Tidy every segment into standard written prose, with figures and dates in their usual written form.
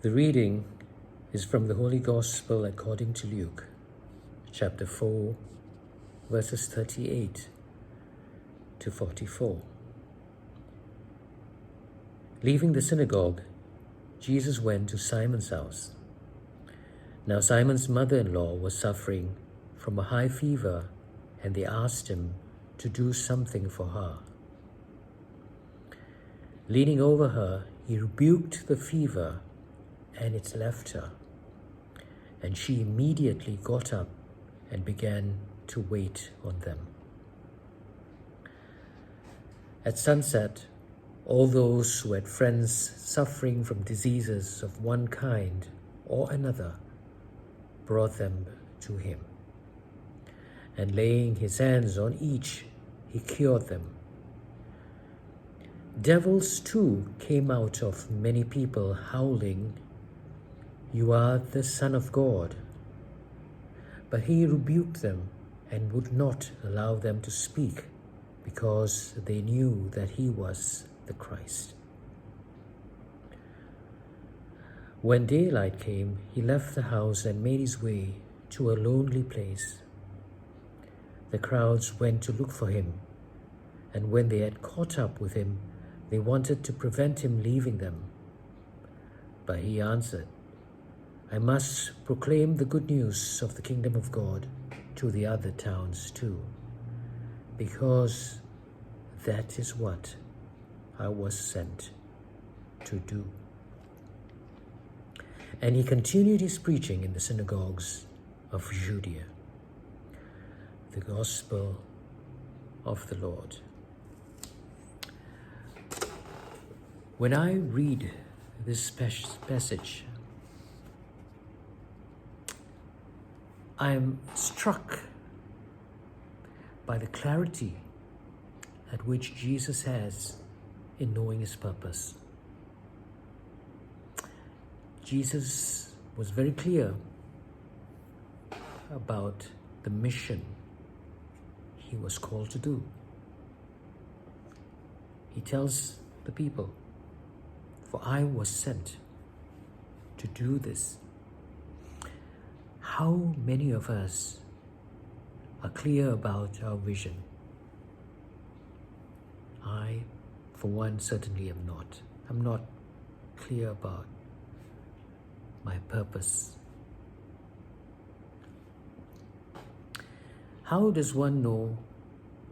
The reading is from the Holy Gospel according to Luke, chapter 4, verses 38 to 44. Leaving the synagogue, Jesus went to Simon's house. Now Simon's mother-in-law was suffering from a high fever, and they asked him to do something for her. Leaning over her, he rebuked the fever, and it left her. And she immediately got up and began to wait on them. At sunset, all those who had friends suffering from diseases of one kind or another brought them to him. And laying his hands on each, he cured them. Devils too came out of many people, howling, "You are the Son of God." But he rebuked them and would not allow them to speak, because they knew that he was the Christ. When daylight came, he left the house and made his way to a lonely place. The crowds went to look for him, and when they had caught up with him, they wanted to prevent him leaving them. But he answered, "I must proclaim the good news of the kingdom of God to the other towns too, because that is what I was sent to do." And he continued his preaching in the synagogues of Judea. The Gospel of the Lord. When I read this passage, I am struck by the clarity at which Jesus has in knowing his purpose. Jesus was very clear about the mission he was called to do. He tells the people, "For I was sent to do this." How many of us are clear about our vision? I, for one, certainly am not. I'm not clear about my purpose. How does one know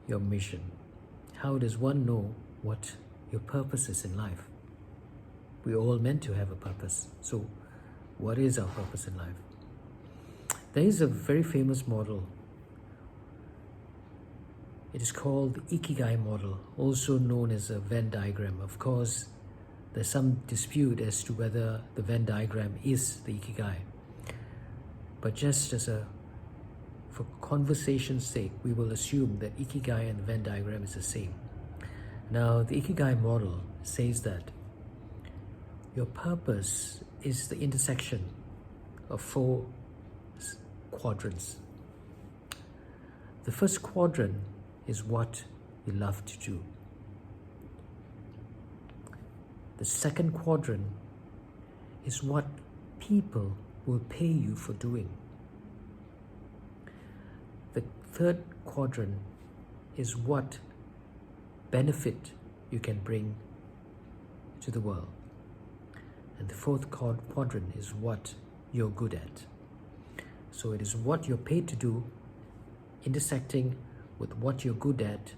your mission? How does one know what your purpose is in life? We're all meant to have a purpose. So, what is our purpose in life? There is a very famous model. It is called the Ikigai model, also known as a Venn diagram. Of course, there's some dispute as to whether the Venn diagram is the Ikigai. But just for conversation's sake, we will assume that Ikigai and the Venn diagram is the same. Now, the Ikigai model says that your purpose is the intersection of 4 quadrants. The first quadrant is what you love to do. The second quadrant is what people will pay you for doing. The third quadrant is what benefit you can bring to the world. And the fourth quadrant is what you're good at. So it is what you're paid to do, intersecting with what you're good at,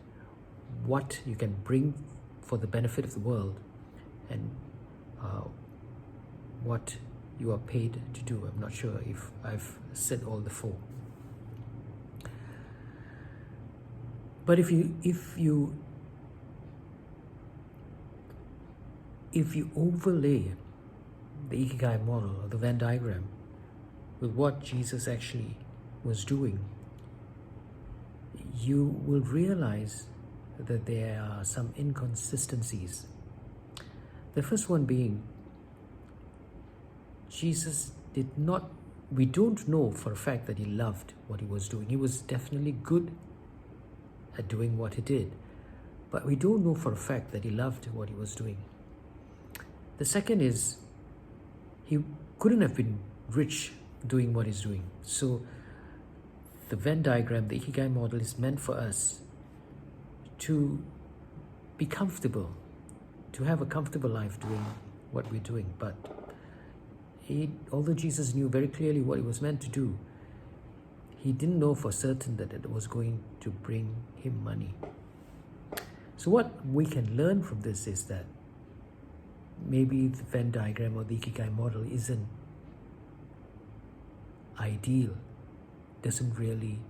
what you can bring for the benefit of the world, and what you are paid to do. I'm not sure if I've said all the 4. But if you overlay the Ikigai model or the Venn diagram with what Jesus actually was doing, you will realize that there are some inconsistencies. The first one being, Jesus we don't know for a fact that he loved what he was doing. He was definitely good at doing what he did, but we don't know for a fact that he loved what he was doing. The second is, he couldn't have been rich doing what he's doing. So the Venn diagram, the Ikigai model, is meant for us to be comfortable, to have a comfortable life doing what we're doing. But although Jesus knew very clearly what he was meant to do, he didn't know for certain that it was going to bring him money. So what we can learn from this is that maybe the Venn diagram or the Ikigai model isn't ideal,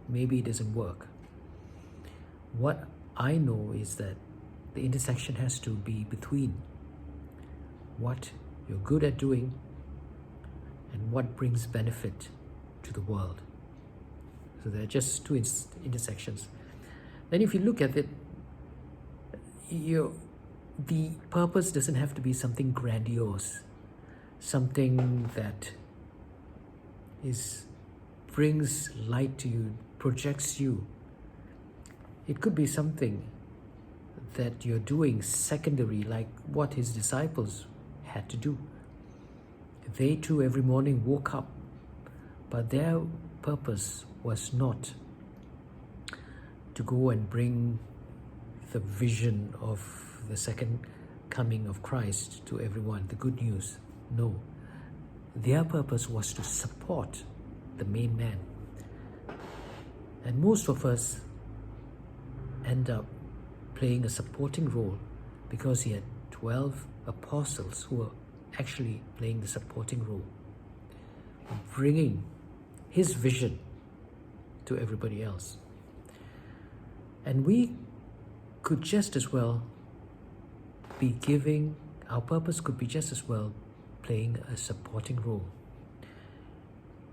maybe it doesn't work. What I know is that the intersection has to be between what you're good at doing and what brings benefit to the world. So there are just two intersections. Then if you look at it, the purpose doesn't have to be something grandiose, something that brings light to you, projects you. It could be something that you're doing secondary, like what his disciples had to do. They too every morning woke up, but their purpose was not to go and bring the vision of the second coming of Christ to everyone, the good news. No, their purpose was to support the main man. And most of us end up playing a supporting role because he had 12 apostles who were actually playing the supporting role, bringing his vision to everybody else. And we could just as well be our purpose could be just as well playing a supporting role.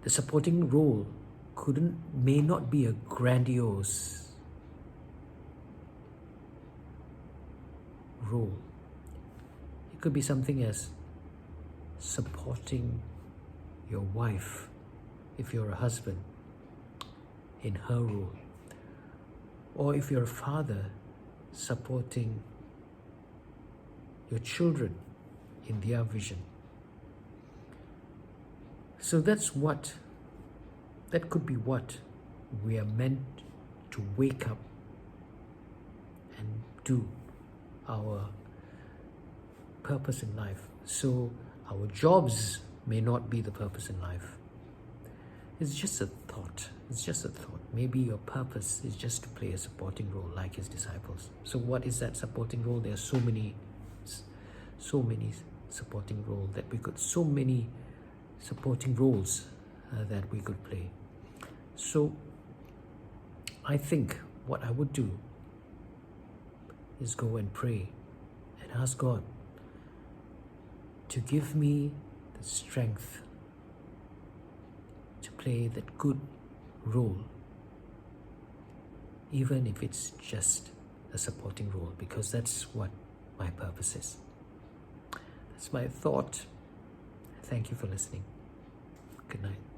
The supporting role may not be a grandiose role. It could be something as supporting your wife, if you're a husband, in her role. Or if you're a father, supporting your children in their vision. So that could be what we are meant to wake up and do, our purpose in life. So our jobs may not be the purpose in life. It's just a thought. Maybe your purpose is just to play a supporting role like his disciples. So what is that supporting role? There are so many supporting roles that we could play. So I think what I would do is go and pray and ask God to give me the strength to play that good role, even if it's just a supporting role, because that's what my purpose is. That's my thought. Thank you for listening. Good night.